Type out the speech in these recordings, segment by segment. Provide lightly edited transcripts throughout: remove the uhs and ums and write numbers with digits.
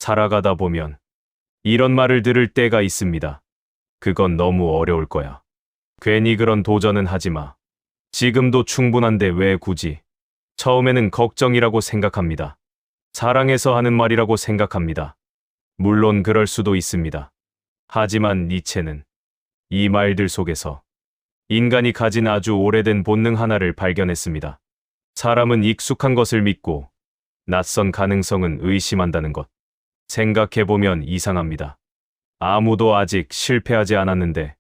살아가다 보면 이런 말을 들을 때가 있습니다. 그건 너무 어려울 거야. 괜히 그런 도전은 하지 마. 지금도 충분한데 왜 굳이? 처음에는 걱정이라고 생각합니다. 사랑해서 하는 말이라고 생각합니다. 물론 그럴 수도 있습니다. 하지만 니체는 이 말들 속에서 인간이 가진 아주 오래된 본능 하나를 발견했습니다. 사람은 익숙한 것을 믿고 낯선 가능성은 의심한다는 것. 생각해보면 이상합니다. 아무도 아직 실패하지 않았는데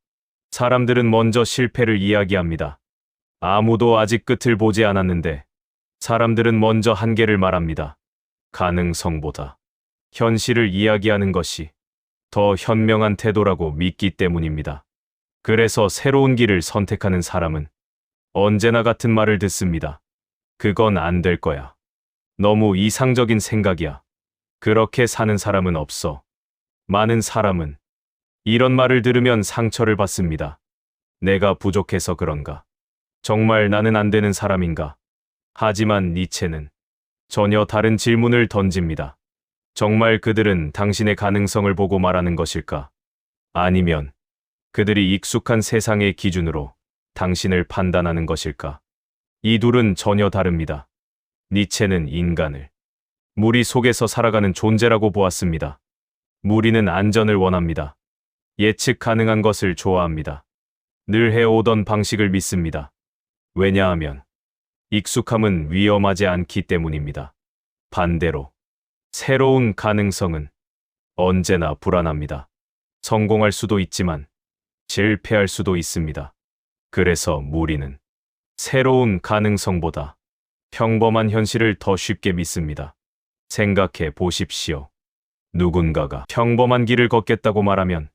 사람들은 먼저 실패를 이야기합니다. 아무도 아직 끝을 보지 않았는데 사람들은 먼저 한계를 말합니다. 가능성보다 현실을 이야기하는 것이 더 현명한 태도라고 믿기 때문입니다. 그래서 새로운 길을 선택하는 사람은 언제나 같은 말을 듣습니다. 그건 안 될 거야. 너무 이상적인 생각이야. 그렇게 사는 사람은 없어. 많은 사람은 이런 말을 들으면 상처를 받습니다. 내가 부족해서 그런가? 정말 나는 안 되는 사람인가? 하지만 니체는 전혀 다른 질문을 던집니다. 정말 그들은 당신의 가능성을 보고 말하는 것일까? 아니면 그들이 익숙한 세상의 기준으로 당신을 판단하는 것일까? 이 둘은 전혀 다릅니다. 니체는 인간을 무리 속에서 살아가는 존재라고 보았습니다. 무리는 안전을 원합니다. 예측 가능한 것을 좋아합니다. 늘 해오던 방식을 믿습니다. 왜냐하면 익숙함은 위험하지 않기 때문입니다. 반대로 새로운 가능성은 언제나 불안합니다. 성공할 수도 있지만 실패할 수도 있습니다. 그래서 무리는 새로운 가능성보다 평범한 현실을 더 쉽게 믿습니다. 생각해 보십시오. 누군가가 평범한 길을 걷겠다고 말하면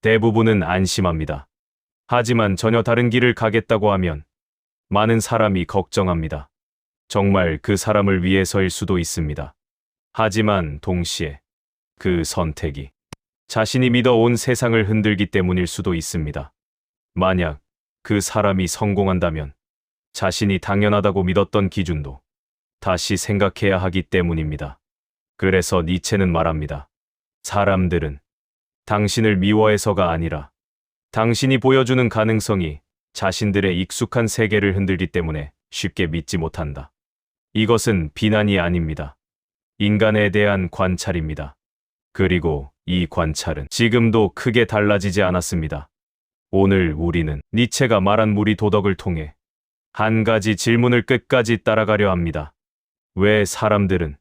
대부분은 안심합니다. 하지만 전혀 다른 길을 가겠다고 하면 많은 사람이 걱정합니다. 정말 그 사람을 위해서일 수도 있습니다. 하지만 동시에 그 선택이 자신이 믿어온 세상을 흔들기 때문일 수도 있습니다. 만약 그 사람이 성공한다면 자신이 당연하다고 믿었던 기준도 다시 생각해야 하기 때문입니다. 그래서 니체는 말합니다. 사람들은 당신을 미워해서가 아니라 당신이 보여주는 가능성이 자신들의 익숙한 세계를 흔들기 때문에 쉽게 믿지 못한다. 이것은 비난이 아닙니다. 인간에 대한 관찰입니다. 그리고 이 관찰은 지금도 크게 달라지지 않았습니다. 오늘 우리는 니체가 말한 무리 도덕을 통해 한 가지 질문을 끝까지 따라가려 합니다. 왜 사람들은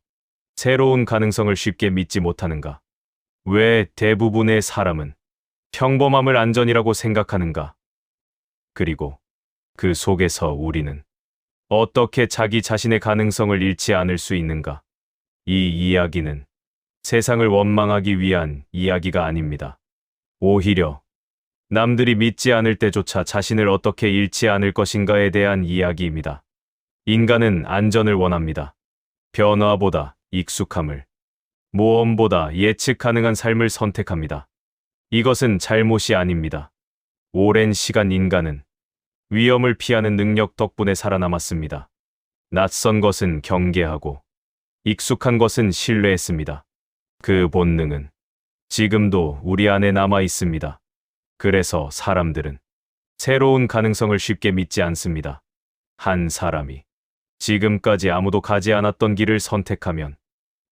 새로운 가능성을 쉽게 믿지 못하는가? 왜 대부분의 사람은 평범함을 안전이라고 생각하는가? 그리고 그 속에서 우리는 어떻게 자기 자신의 가능성을 잃지 않을 수 있는가? 이 이야기는 세상을 원망하기 위한 이야기가 아닙니다. 오히려 남들이 믿지 않을 때조차 자신을 어떻게 잃지 않을 것인가에 대한 이야기입니다. 인간은 안전을 원합니다. 변화보다 익숙함을, 모험보다 예측 가능한 삶을 선택합니다. 이것은 잘못이 아닙니다. 오랜 시간 인간은 위험을 피하는 능력 덕분에 살아남았습니다. 낯선 것은 경계하고 익숙한 것은 신뢰했습니다. 그 본능은 지금도 우리 안에 남아 있습니다. 그래서 사람들은 새로운 가능성을 쉽게 믿지 않습니다. 한 사람이 지금까지 아무도 가지 않았던 길을 선택하면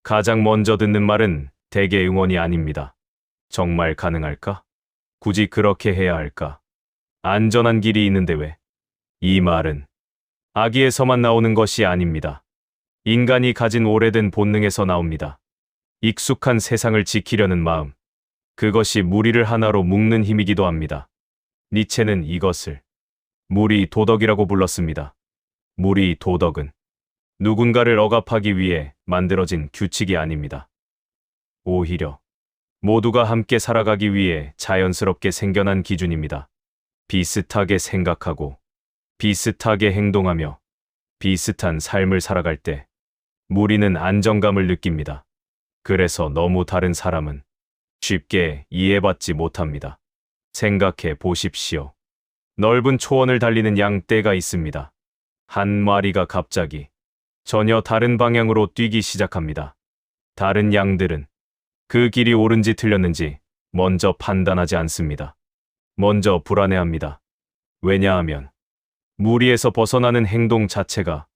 가장 먼저 듣는 말은 대개 응원이 아닙니다. 정말 가능할까? 굳이 그렇게 해야 할까? 안전한 길이 있는데 왜? 이 말은 아기에서만 나오는 것이 아닙니다. 인간이 가진 오래된 본능에서 나옵니다. 익숙한 세상을 지키려는 마음. 그것이 무리를 하나로 묶는 힘이기도 합니다. 니체는 이것을 무리 도덕이라고 불렀습니다. 무리 도덕은 누군가를 억압하기 위해 만들어진 규칙이 아닙니다. 오히려 모두가 함께 살아가기 위해 자연스럽게 생겨난 기준입니다. 비슷하게 생각하고 비슷하게 행동하며 비슷한 삶을 살아갈 때 무리는 안정감을 느낍니다. 그래서 너무 다른 사람은 쉽게 이해받지 못합니다. 생각해 보십시오. 넓은 초원을 달리는 양떼가 있습니다. 한 마리가 갑자기 전혀 다른 방향으로 뛰기 시작합니다. 다른 양들은 그 길이 옳은지 틀렸는지 먼저 판단하지 않습니다. 먼저 불안해합니다. 왜냐하면 무리에서 벗어나는 행동 자체가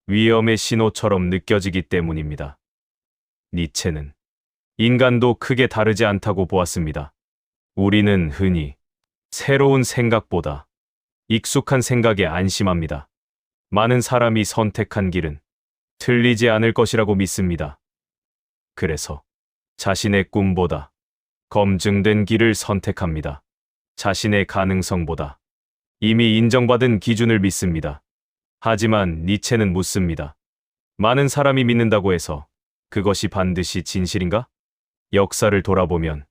위험의 신호처럼 느껴지기 때문입니다. 니체는 인간도 크게 다르지 않다고 보았습니다. 우리는 흔히 새로운 생각보다 익숙한 생각에 안심합니다. 많은 사람이 선택한 길은 틀리지 않을 것이라고 믿습니다. 그래서 자신의 꿈보다 검증된 길을 선택합니다. 자신의 가능성보다 이미 인정받은 기준을 믿습니다. 하지만 니체는 묻습니다. 많은 사람이 믿는다고 해서 그것이 반드시 진실인가? 역사를 돌아보면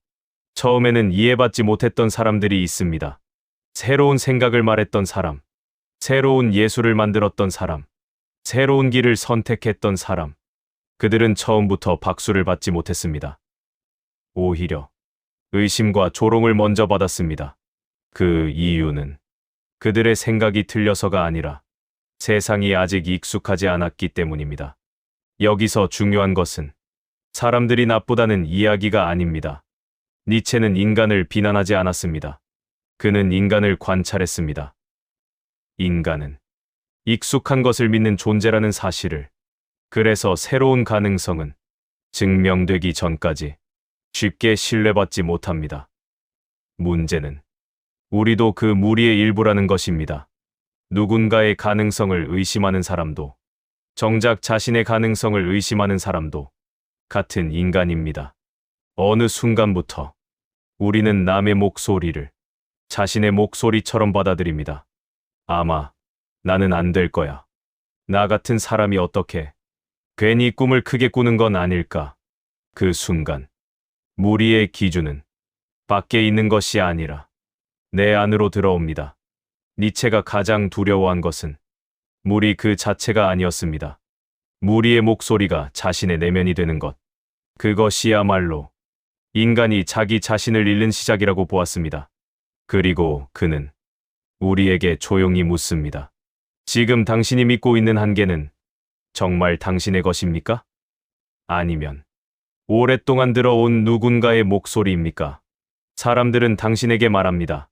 처음에는 이해받지 못했던 사람들이 있습니다. 새로운 생각을 말했던 사람, 새로운 예술을 만들었던 사람, 새로운 길을 선택했던 사람. 그들은 처음부터 박수를 받지 못했습니다. 오히려 의심과 조롱을 먼저 받았습니다. 그 이유는 그들의 생각이 틀려서가 아니라 세상이 아직 익숙하지 않았기 때문입니다. 여기서 중요한 것은 사람들이 나쁘다는 이야기가 아닙니다. 니체는 인간을 비난하지 않았습니다. 그는 인간을 관찰했습니다. 인간은 익숙한 것을 믿는 존재라는 사실을, 그래서 새로운 가능성은 증명되기 전까지 쉽게 신뢰받지 못합니다. 문제는 우리도 그 무리의 일부라는 것입니다. 누군가의 가능성을 의심하는 사람도, 정작 자신의 가능성을 의심하는 사람도 같은 인간입니다. 어느 순간부터 우리는 남의 목소리를 자신의 목소리처럼 받아들입니다. 아마 나는 안 될 거야. 나 같은 사람이 어떻게 괜히 꿈을 크게 꾸는 건 아닐까. 그 순간 무리의 기준은 밖에 있는 것이 아니라 내 안으로 들어옵니다. 니체가 가장 두려워한 것은 무리 그 자체가 아니었습니다. 무리의 목소리가 자신의 내면이 되는 것. 그것이야말로 인간이 자기 자신을 잃는 시작이라고 보았습니다. 그리고 그는 우리에게 조용히 묻습니다. 지금 당신이 믿고 있는 한계는 정말 당신의 것입니까? 아니면 오랫동안 들어온 누군가의 목소리입니까? 사람들은 당신에게 말합니다.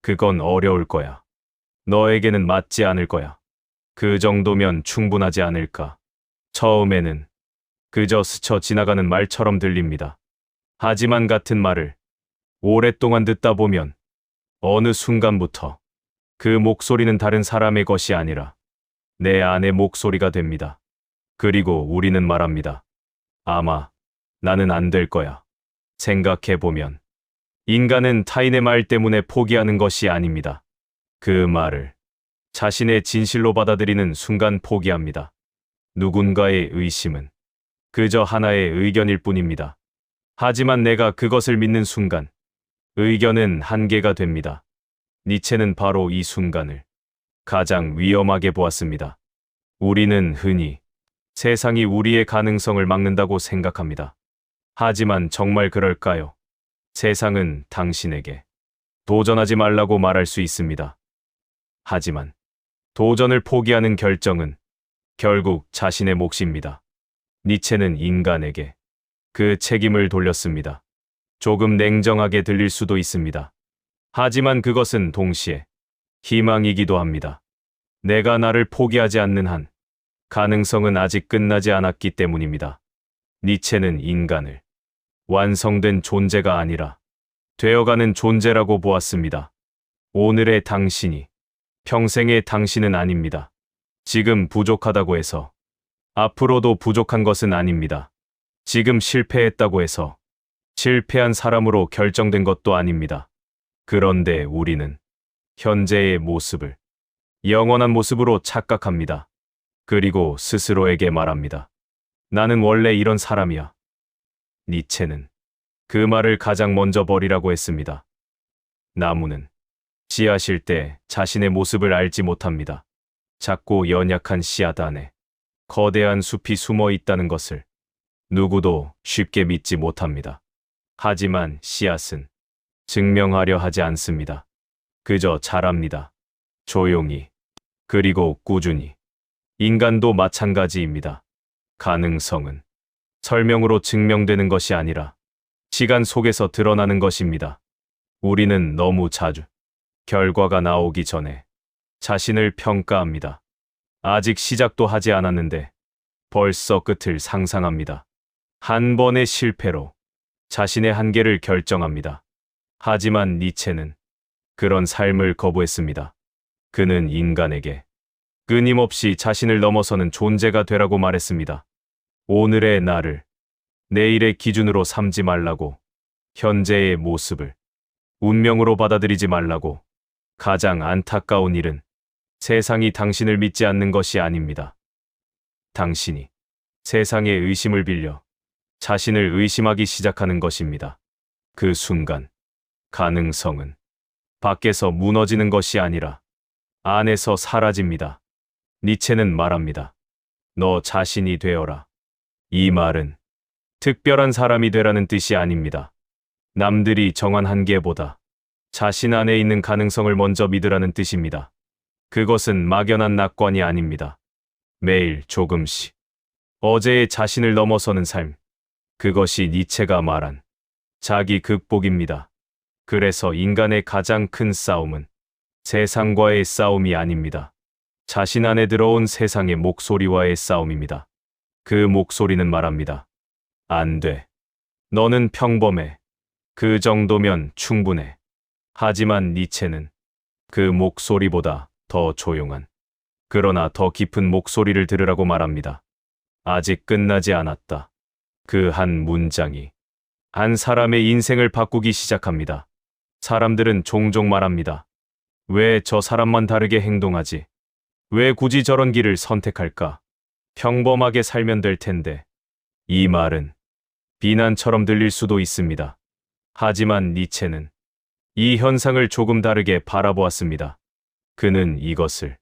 그건 어려울 거야. 너에게는 맞지 않을 거야. 그 정도면 충분하지 않을까. 처음에는 그저 스쳐 지나가는 말처럼 들립니다. 하지만 같은 말을 오랫동안 듣다 보면 어느 순간부터 그 목소리는 다른 사람의 것이 아니라 내 안의 목소리가 됩니다. 그리고 우리는 말합니다. 아마 나는 안 될 거야. 생각해보면 인간은 타인의 말 때문에 포기하는 것이 아닙니다. 그 말을 자신의 진실로 받아들이는 순간 포기합니다. 누군가의 의심은 그저 하나의 의견일 뿐입니다. 하지만 내가 그것을 믿는 순간 의견은 한계가 됩니다. 니체는 바로 이 순간을 가장 위험하게 보았습니다. 우리는 흔히 세상이 우리의 가능성을 막는다고 생각합니다. 하지만 정말 그럴까요? 세상은 당신에게 도전하지 말라고 말할 수 있습니다. 하지만 도전을 포기하는 결정은 결국 자신의 몫입니다. 니체는 인간에게 그 책임을 돌렸습니다. 조금 냉정하게 들릴 수도 있습니다. 하지만 그것은 동시에 희망이기도 합니다. 내가 나를 포기하지 않는 한 가능성은 아직 끝나지 않았기 때문입니다. 니체는 인간을 완성된 존재가 아니라 되어가는 존재라고 보았습니다. 오늘의 당신이 평생의 당신은 아닙니다. 지금 부족하다고 해서 앞으로도 부족한 것은 아닙니다. 지금 실패했다고 해서 실패한 사람으로 결정된 것도 아닙니다. 그런데 우리는 현재의 모습을 영원한 모습으로 착각합니다. 그리고 스스로에게 말합니다. 나는 원래 이런 사람이야. 니체는 그 말을 가장 먼저 버리라고 했습니다. 나무는 씨앗일 때 자신의 모습을 알지 못합니다. 작고 연약한 씨앗 안에 거대한 숲이 숨어 있다는 것을 누구도 쉽게 믿지 못합니다. 하지만 씨앗은 증명하려 하지 않습니다. 그저 자랍니다. 조용히, 그리고 꾸준히. 인간도 마찬가지입니다. 가능성은 설명으로 증명되는 것이 아니라 시간 속에서 드러나는 것입니다. 우리는 너무 자주 결과가 나오기 전에 자신을 평가합니다. 아직 시작도 하지 않았는데 벌써 끝을 상상합니다. 한 번의 실패로 자신의 한계를 결정합니다. 하지만 니체는 그런 삶을 거부했습니다. 그는 인간에게 끊임없이 자신을 넘어서는 존재가 되라고 말했습니다. 오늘의 나를 내일의 기준으로 삼지 말라고, 현재의 모습을 운명으로 받아들이지 말라고. 가장 안타까운 일은 세상이 당신을 믿지 않는 것이 아닙니다. 당신이 세상의 의심을 빌려 자신을 의심하기 시작하는 것입니다. 그 순간 가능성은 밖에서 무너지는 것이 아니라 안에서 사라집니다. 니체는 말합니다. 너 자신이 되어라. 이 말은 특별한 사람이 되라는 뜻이 아닙니다. 남들이 정한 한계보다 자신 안에 있는 가능성을 먼저 믿으라는 뜻입니다. 그것은 막연한 낙관이 아닙니다. 매일 조금씩 어제의 자신을 넘어서는 삶. 그것이 니체가 말한 자기 극복입니다. 그래서 인간의 가장 큰 싸움은 세상과의 싸움이 아닙니다. 자신 안에 들어온 세상의 목소리와의 싸움입니다. 그 목소리는 말합니다. 안 돼. 너는 평범해. 그 정도면 충분해. 하지만 니체는 그 목소리보다 더 조용한, 그러나 더 깊은 목소리를 들으라고 말합니다. 아직 끝나지 않았다. 그 한 문장이 한 사람의 인생을 바꾸기 시작합니다. 사람들은 종종 말합니다. 왜 저 사람만 다르게 행동하지? 왜 굳이 저런 길을 선택할까? 평범하게 살면 될 텐데. 이 말은 비난처럼 들릴 수도 있습니다. 하지만 니체는 이 현상을 조금 다르게 바라보았습니다. 그는 이것을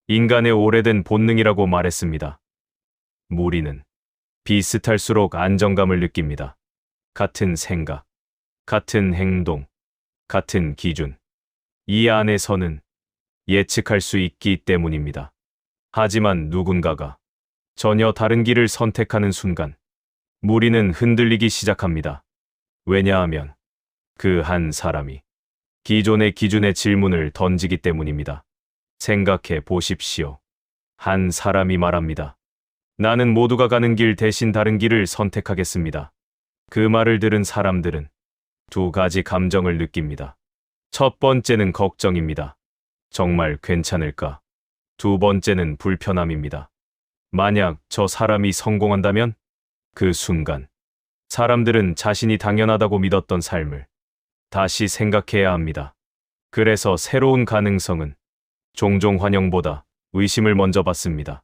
인간의 오래된 본능이라고 말했습니다. 무리는 비슷할수록 안정감을 느낍니다. 같은 생각, 같은 행동, 같은 기준. 이 안에서는 예측할 수 있기 때문입니다. 하지만 누군가가 전혀 다른 길을 선택하는 순간 무리는 흔들리기 시작합니다. 왜냐하면 그 한 사람이 기존의 기준의 질문을 던지기 때문입니다. 생각해 보십시오. 한 사람이 말합니다. 나는 모두가 가는 길 대신 다른 길을 선택하겠습니다. 그 말을 들은 사람들은 두 가지 감정을 느낍니다. 첫 번째는 걱정입니다. 정말 괜찮을까? 두 번째는 불편함입니다. 만약 저 사람이 성공한다면? 그 순간 사람들은 자신이 당연하다고 믿었던 삶을 다시 생각해야 합니다. 그래서 새로운 가능성은 종종 환영보다 의심을 먼저 받습니다.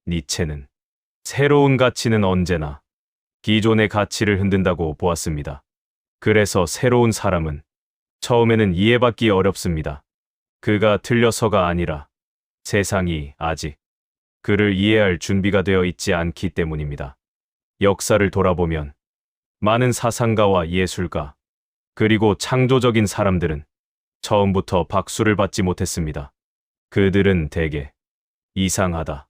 니체는 새로운 가치는 언제나 기존의 가치를 흔든다고 보았습니다. 그래서 새로운 사람은 처음에는 이해받기 어렵습니다. 그가 틀려서가 아니라 세상이 아직 그를 이해할 준비가 되어 있지 않기 때문입니다. 역사를 돌아보면 많은 사상가와 예술가, 그리고 창조적인 사람들은 처음부터 박수를 받지 못했습니다. 그들은 대개 이상하다,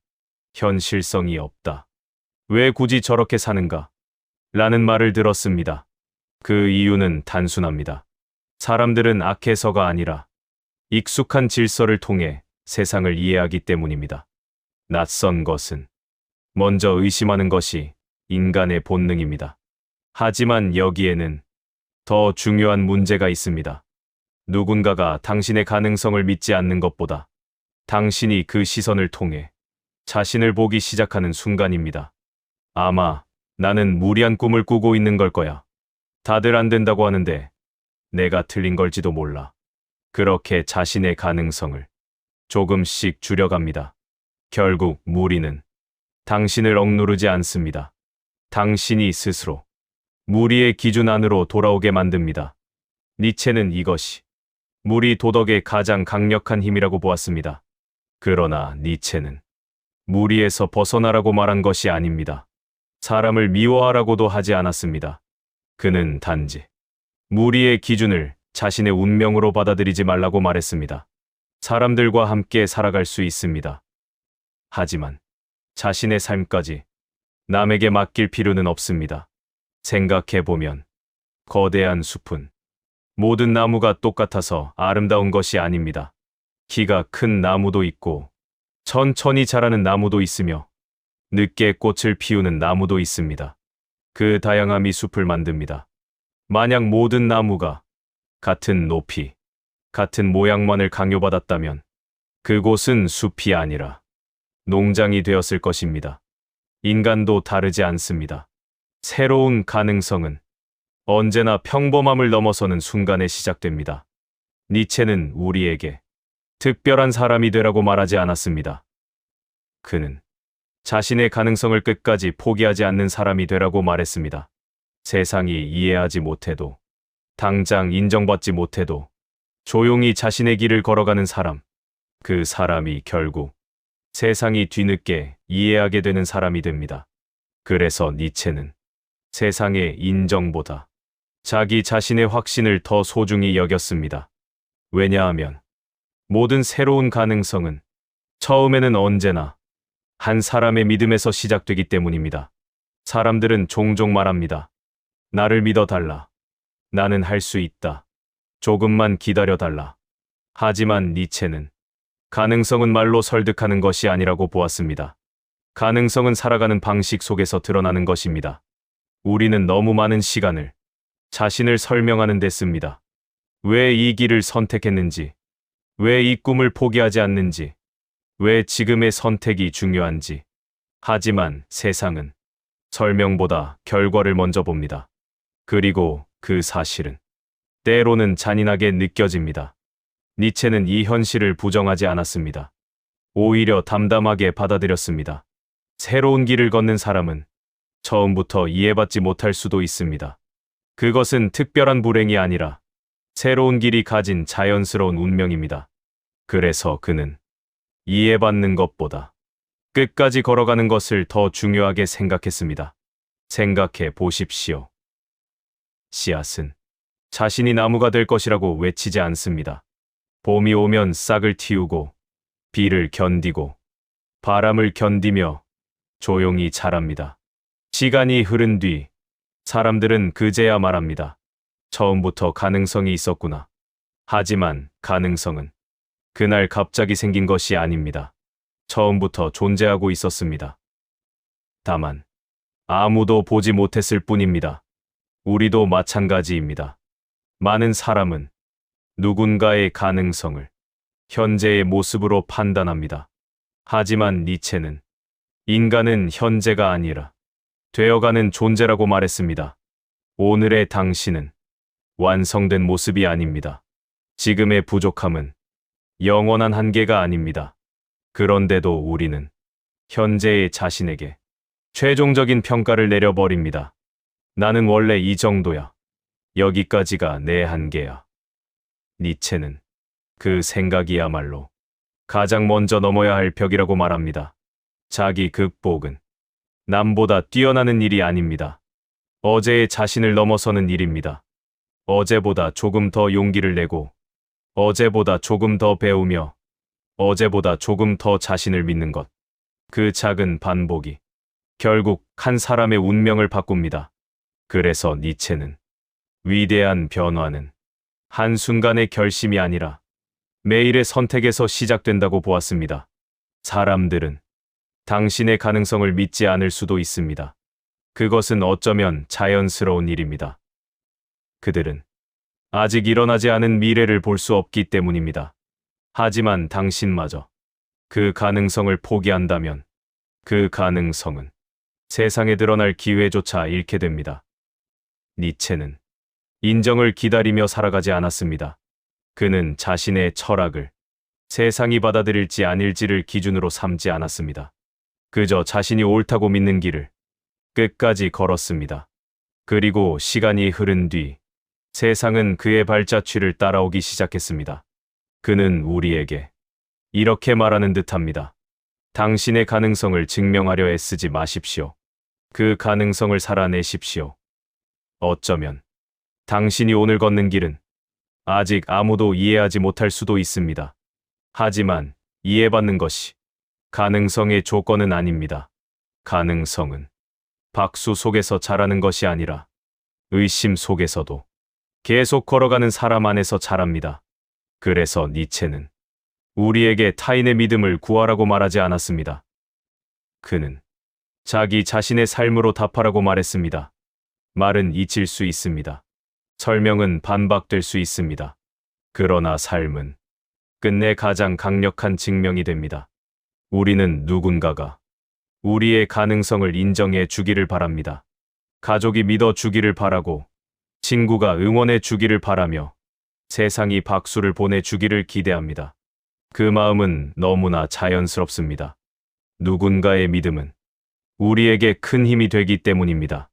현실성이 없다, 왜 굳이 저렇게 사는가? 라는 말을 들었습니다. 그 이유는 단순합니다. 사람들은 악해서가 아니라 익숙한 질서를 통해 세상을 이해하기 때문입니다. 낯선 것은 먼저 의심하는 것이 인간의 본능입니다. 하지만 여기에는 더 중요한 문제가 있습니다. 누군가가 당신의 가능성을 믿지 않는 것보다 당신이 그 시선을 통해 자신을 보기 시작하는 순간입니다. 아마 나는 무리한 꿈을 꾸고 있는 걸 거야. 다들 안 된다고 하는데 내가 틀린 걸지도 몰라. 그렇게 자신의 가능성을 조금씩 줄여갑니다. 결국 무리는 당신을 억누르지 않습니다. 당신이 스스로 무리의 기준 안으로 돌아오게 만듭니다. 니체는 이것이 무리 도덕의 가장 강력한 힘이라고 보았습니다. 그러나 니체는 무리에서 벗어나라고 말한 것이 아닙니다. 사람을 미워하라고도 하지 않았습니다. 그는 단지 무리의 기준을 자신의 운명으로 받아들이지 말라고 말했습니다. 사람들과 함께 살아갈 수 있습니다. 하지만 자신의 삶까지 남에게 맡길 필요는 없습니다. 생각해보면 거대한 숲은 모든 나무가 똑같아서 아름다운 것이 아닙니다. 키가 큰 나무도 있고 천천히 자라는 나무도 있으며 늦게 꽃을 피우는 나무도 있습니다. 그 다양함이 숲을 만듭니다. 만약 모든 나무가 같은 높이, 같은 모양만을 강요받았다면 그곳은 숲이 아니라 농장이 되었을 것입니다. 인간도 다르지 않습니다. 새로운 가능성은 언제나 평범함을 넘어서는 순간에 시작됩니다. 니체는 우리에게 특별한 사람이 되라고 말하지 않았습니다. 그는 자신의 가능성을 끝까지 포기하지 않는 사람이 되라고 말했습니다. 세상이 이해하지 못해도, 당장 인정받지 못해도 조용히 자신의 길을 걸어가는 사람, 그 사람이 결국 세상이 뒤늦게 이해하게 되는 사람이 됩니다. 그래서 니체는 세상의 인정보다 자기 자신의 확신을 더 소중히 여겼습니다. 왜냐하면 모든 새로운 가능성은 처음에는 언제나 한 사람의 믿음에서 시작되기 때문입니다. 사람들은 종종 말합니다. 나를 믿어달라. 나는 할 수 있다. 조금만 기다려달라. 하지만 니체는 가능성은 말로 설득하는 것이 아니라고 보았습니다. 가능성은 살아가는 방식 속에서 드러나는 것입니다. 우리는 너무 많은 시간을 자신을 설명하는 데 씁니다. 왜 이 길을 선택했는지, 왜 이 꿈을 포기하지 않는지, 왜 지금의 선택이 중요한지. 하지만 세상은 설명보다 결과를 먼저 봅니다. 그리고 그 사실은 때로는 잔인하게 느껴집니다. 니체는 이 현실을 부정하지 않았습니다. 오히려 담담하게 받아들였습니다. 새로운 길을 걷는 사람은 처음부터 이해받지 못할 수도 있습니다. 그것은 특별한 불행이 아니라 새로운 길이 가진 자연스러운 운명입니다. 그래서 그는 이해받는 것보다 끝까지 걸어가는 것을 더 중요하게 생각했습니다. 생각해 보십시오. 씨앗은 자신이 나무가 될 것이라고 외치지 않습니다. 봄이 오면 싹을 틔우고 비를 견디고 바람을 견디며 조용히 자랍니다. 시간이 흐른 뒤 사람들은 그제야 말합니다. 처음부터 가능성이 있었구나. 하지만 가능성은 그날 갑자기 생긴 것이 아닙니다. 처음부터 존재하고 있었습니다. 다만 아무도 보지 못했을 뿐입니다. 우리도 마찬가지입니다. 많은 사람은 누군가의 가능성을 현재의 모습으로 판단합니다. 하지만 니체는 인간은 현재가 아니라 되어가는 존재라고 말했습니다. 오늘의 당신은 완성된 모습이 아닙니다. 지금의 부족함은 영원한 한계가 아닙니다. 그런데도 우리는 현재의 자신에게 최종적인 평가를 내려버립니다. 나는 원래 이 정도야. 여기까지가 내 한계야. 니체는 그 생각이야말로 가장 먼저 넘어야 할 벽이라고 말합니다. 자기 극복은 남보다 뛰어나는 일이 아닙니다. 어제의 자신을 넘어서는 일입니다. 어제보다 조금 더 용기를 내고, 어제보다 조금 더 배우며, 어제보다 조금 더 자신을 믿는 것. 그 작은 반복이 결국 한 사람의 운명을 바꿉니다. 그래서 니체는 위대한 변화는 한순간의 결심이 아니라 매일의 선택에서 시작된다고 보았습니다. 사람들은 당신의 가능성을 믿지 않을 수도 있습니다. 그것은 어쩌면 자연스러운 일입니다. 그들은 아직 일어나지 않은 미래를 볼 수 없기 때문입니다. 하지만 당신마저 그 가능성을 포기한다면 그 가능성은 세상에 드러날 기회조차 잃게 됩니다. 니체는 인정을 기다리며 살아가지 않았습니다. 그는 자신의 철학을 세상이 받아들일지 아닐지를 기준으로 삼지 않았습니다. 그저 자신이 옳다고 믿는 길을 끝까지 걸었습니다. 그리고 시간이 흐른 뒤 세상은 그의 발자취를 따라오기 시작했습니다. 그는 우리에게 이렇게 말하는 듯합니다. 당신의 가능성을 증명하려 애쓰지 마십시오. 그 가능성을 살아내십시오. 어쩌면 당신이 오늘 걷는 길은 아직 아무도 이해하지 못할 수도 있습니다. 하지만 이해받는 것이 가능성의 조건은 아닙니다. 가능성은 박수 속에서 자라는 것이 아니라 의심 속에서도 계속 걸어가는 사람 안에서 자랍니다. 그래서 니체는 우리에게 타인의 믿음을 구하라고 말하지 않았습니다. 그는 자기 자신의 삶으로 답하라고 말했습니다. 말은 잊힐 수 있습니다. 설명은 반박될 수 있습니다. 그러나 삶은 끝내 가장 강력한 증명이 됩니다. 우리는 누군가가 우리의 가능성을 인정해 주기를 바랍니다. 가족이 믿어 주기를 바라고, 친구가 응원해 주기를 바라며, 세상이 박수를 보내 주기를 기대합니다. 그 마음은 너무나 자연스럽습니다. 누군가의 믿음은 우리에게 큰 힘이 되기 때문입니다.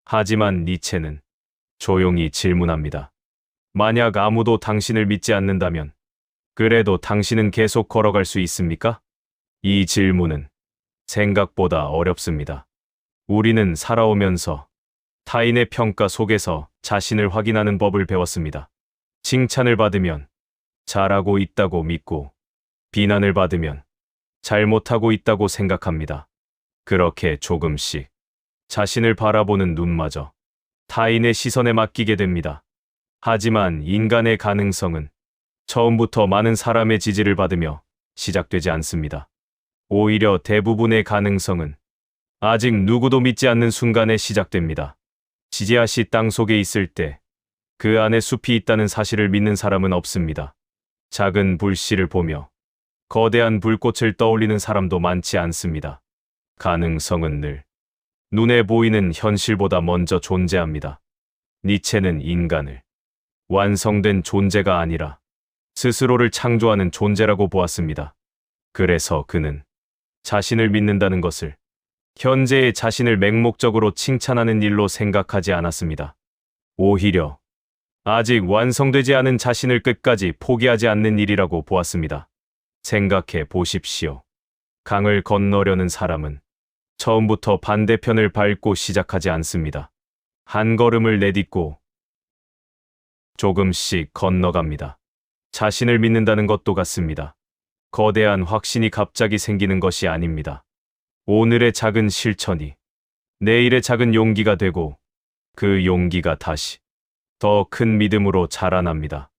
하지만 니체는 조용히 질문합니다. 만약 아무도 당신을 믿지 않는다면, 그래도 당신은 계속 걸어갈 수 있습니까? 이 질문은 생각보다 어렵습니다. 우리는 살아오면서 타인의 평가 속에서 자신을 확인하는 법을 배웠습니다. 칭찬을 받으면 잘하고 있다고 믿고, 비난을 받으면 잘못하고 있다고 생각합니다. 그렇게 조금씩 자신을 바라보는 눈마저 타인의 시선에 맡기게 됩니다. 하지만 인간의 가능성은 처음부터 많은 사람의 지지를 받으며 시작되지 않습니다. 오히려 대부분의 가능성은 아직 누구도 믿지 않는 순간에 시작됩니다. 지지아시 땅 속에 있을 때 그 안에 숲이 있다는 사실을 믿는 사람은 없습니다. 작은 불씨를 보며 거대한 불꽃을 떠올리는 사람도 많지 않습니다. 가능성은 늘 눈에 보이는 현실보다 먼저 존재합니다. 니체는 인간을 완성된 존재가 아니라 스스로를 창조하는 존재라고 보았습니다. 그래서 그는 자신을 믿는다는 것을 현재의 자신을 맹목적으로 칭찬하는 일로 생각하지 않았습니다. 오히려 아직 완성되지 않은 자신을 끝까지 포기하지 않는 일이라고 보았습니다. 생각해 보십시오. 강을 건너려는 사람은 처음부터 반대편을 밟고 시작하지 않습니다. 한 걸음을 내딛고 조금씩 건너갑니다. 자신을 믿는다는 것도 같습니다. 거대한 확신이 갑자기 생기는 것이 아닙니다. 오늘의 작은 실천이 내일의 작은 용기가 되고, 그 용기가 다시 더 큰 믿음으로 자라납니다.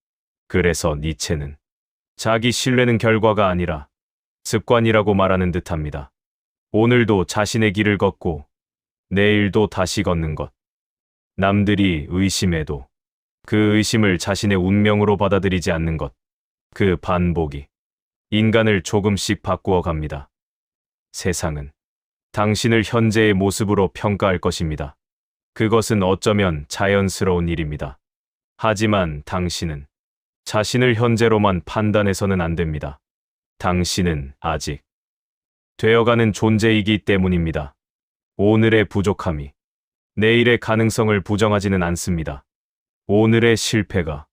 그래서 니체는 자기 신뢰는 결과가 아니라 습관이라고 말하는 듯합니다. 오늘도 자신의 길을 걷고 내일도 다시 걷는 것. 남들이 의심해도 그 의심을 자신의 운명으로 받아들이지 않는 것. 그 반복이 인간을 조금씩 바꾸어 갑니다. 세상은 당신을 현재의 모습으로 평가할 것입니다. 그것은 어쩌면 자연스러운 일입니다. 하지만 당신은 자신을 현재로만 판단해서는 안 됩니다. 당신은 아직 되어가는 존재이기 때문입니다. 오늘의 부족함이 내일의 가능성을 부정하지는 않습니다. 오늘의 실패가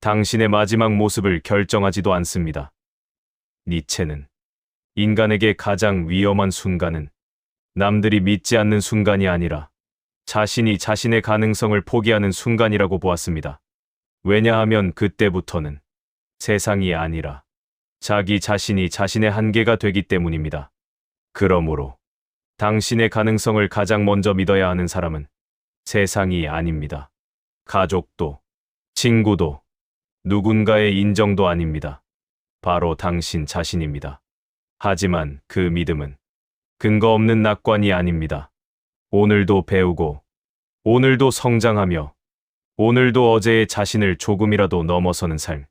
당신의 마지막 모습을 결정하지도 않습니다. 니체는 인간에게 가장 위험한 순간은 남들이 믿지 않는 순간이 아니라 자신이 자신의 가능성을 포기하는 순간이라고 보았습니다. 왜냐하면 그때부터는 세상이 아니라 자기 자신이 자신의 한계가 되기 때문입니다. 그러므로 당신의 가능성을 가장 먼저 믿어야 하는 사람은 세상이 아닙니다. 가족도, 친구도, 누군가의 인정도 아닙니다. 바로 당신 자신입니다. 하지만 그 믿음은 근거 없는 낙관이 아닙니다. 오늘도 배우고, 오늘도 성장하며, 오늘도 어제의 자신을 조금이라도 넘어서는 삶.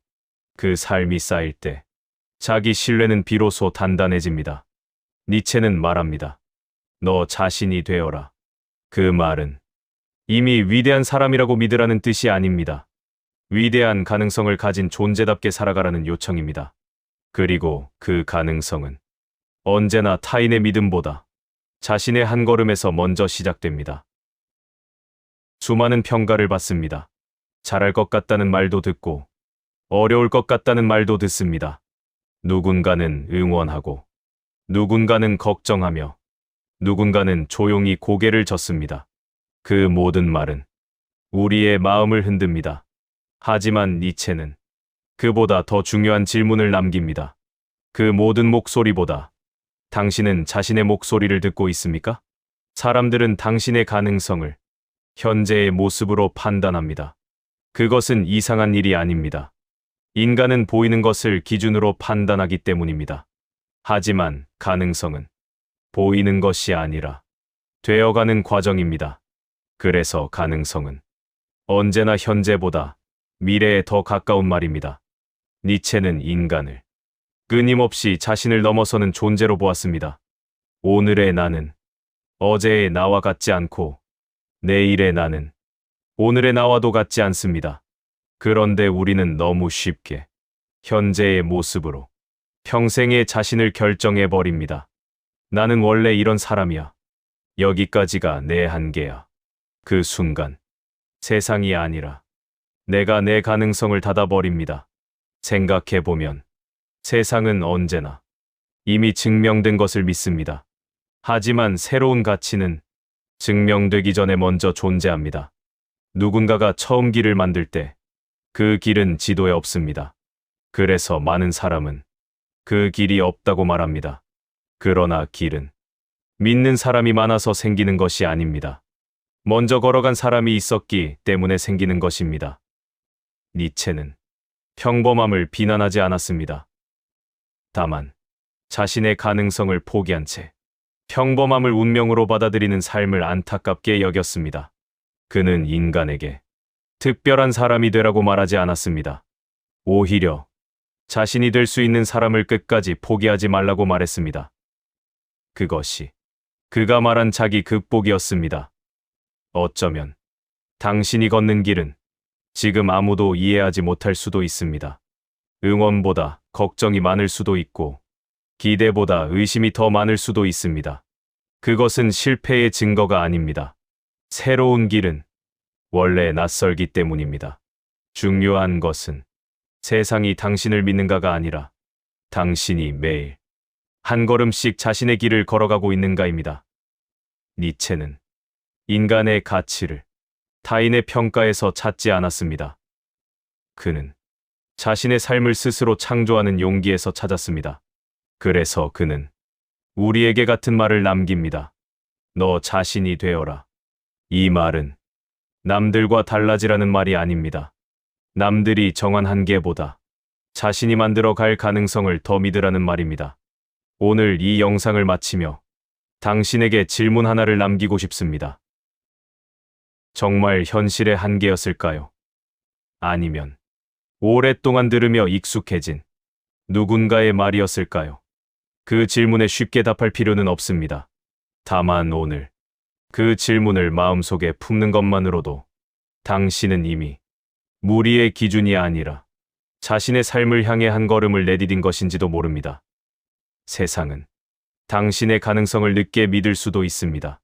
그 삶이 쌓일 때 자기 신뢰는 비로소 단단해집니다. 니체는 말합니다. 너 자신이 되어라. 그 말은 이미 위대한 사람이라고 믿으라는 뜻이 아닙니다. 위대한 가능성을 가진 존재답게 살아가라는 요청입니다. 그리고 그 가능성은 언제나 타인의 믿음보다 자신의 한 걸음에서 먼저 시작됩니다. 수많은 평가를 받습니다. 잘할 것 같다는 말도 듣고, 어려울 것 같다는 말도 듣습니다. 누군가는 응원하고, 누군가는 걱정하며, 누군가는 조용히 고개를 젓습니다. 그 모든 말은 우리의 마음을 흔듭니다. 하지만 니체는 그보다 더 중요한 질문을 남깁니다. 그 모든 목소리보다 당신은 자신의 목소리를 듣고 있습니까? 사람들은 당신의 가능성을 현재의 모습으로 판단합니다. 그것은 이상한 일이 아닙니다. 인간은 보이는 것을 기준으로 판단하기 때문입니다. 하지만 가능성은 보이는 것이 아니라 되어가는 과정입니다. 그래서 가능성은 언제나 현재보다 미래에 더 가까운 말입니다. 니체는 인간을 끊임없이 자신을 넘어서는 존재로 보았습니다. 오늘의 나는 어제의 나와 같지 않고 내일의 나는 오늘의 나와도 같지 않습니다. 그런데 우리는 너무 쉽게 현재의 모습으로 평생의 자신을 결정해 버립니다. 나는 원래 이런 사람이야. 여기까지가 내 한계야. 그 순간 세상이 아니라 내가 내 가능성을 닫아버립니다. 생각해보면 세상은 언제나 이미 증명된 것을 믿습니다. 하지만 새로운 가치는 증명되기 전에 먼저 존재합니다. 누군가가 처음 길을 만들 때 그 길은 지도에 없습니다. 그래서 많은 사람은 그 길이 없다고 말합니다. 그러나 길은 믿는 사람이 많아서 생기는 것이 아닙니다. 먼저 걸어간 사람이 있었기 때문에 생기는 것입니다. 니체는 평범함을 비난하지 않았습니다. 다만 자신의 가능성을 포기한 채 평범함을 운명으로 받아들이는 삶을 안타깝게 여겼습니다. 그는 인간에게 특별한 사람이 되라고 말하지 않았습니다. 오히려 자신이 될 수 있는 사람을 끝까지 포기하지 말라고 말했습니다. 그것이 그가 말한 자기 극복이었습니다. 어쩌면 당신이 걷는 길은 지금 아무도 이해하지 못할 수도 있습니다. 응원보다 걱정이 많을 수도 있고 기대보다 의심이 더 많을 수도 있습니다. 그것은 실패의 증거가 아닙니다. 새로운 길은 원래 낯설기 때문입니다. 중요한 것은 세상이 당신을 믿는가가 아니라 당신이 매일 한 걸음씩 자신의 길을 걸어가고 있는가입니다. 니체는 인간의 가치를 타인의 평가에서 찾지 않았습니다. 그는 자신의 삶을 스스로 창조하는 용기에서 찾았습니다. 그래서 그는 우리에게 같은 말을 남깁니다. 너 자신이 되어라. 이 말은 남들과 달라지라는 말이 아닙니다. 남들이 정한 한계보다 자신이 만들어 갈 가능성을 더 믿으라는 말입니다. 오늘 이 영상을 마치며 당신에게 질문 하나를 남기고 싶습니다. 정말 현실의 한계였을까요? 아니면 오랫동안 들으며 익숙해진 누군가의 말이었을까요? 그 질문에 쉽게 답할 필요는 없습니다. 다만 오늘 그 질문을 마음속에 품는 것만으로도 당신은 이미 무리의 기준이 아니라 자신의 삶을 향해 한 걸음을 내디딘 것인지도 모릅니다. 세상은 당신의 가능성을 늦게 믿을 수도 있습니다.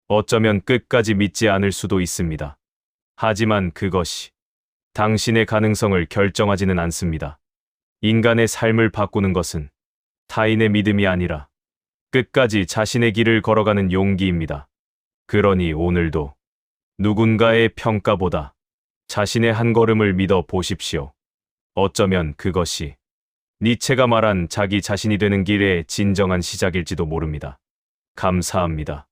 어쩌면 끝까지 믿지 않을 수도 있습니다. 하지만 그것이 당신의 가능성을 결정하지는 않습니다. 인간의 삶을 바꾸는 것은 타인의 믿음이 아니라 끝까지 자신의 길을 걸어가는 용기입니다. 그러니 오늘도 누군가의 평가보다 자신의 한 걸음을 믿어 보십시오. 어쩌면 그것이 니체가 말한 자기 자신이 되는 길의 진정한 시작일지도 모릅니다. 감사합니다.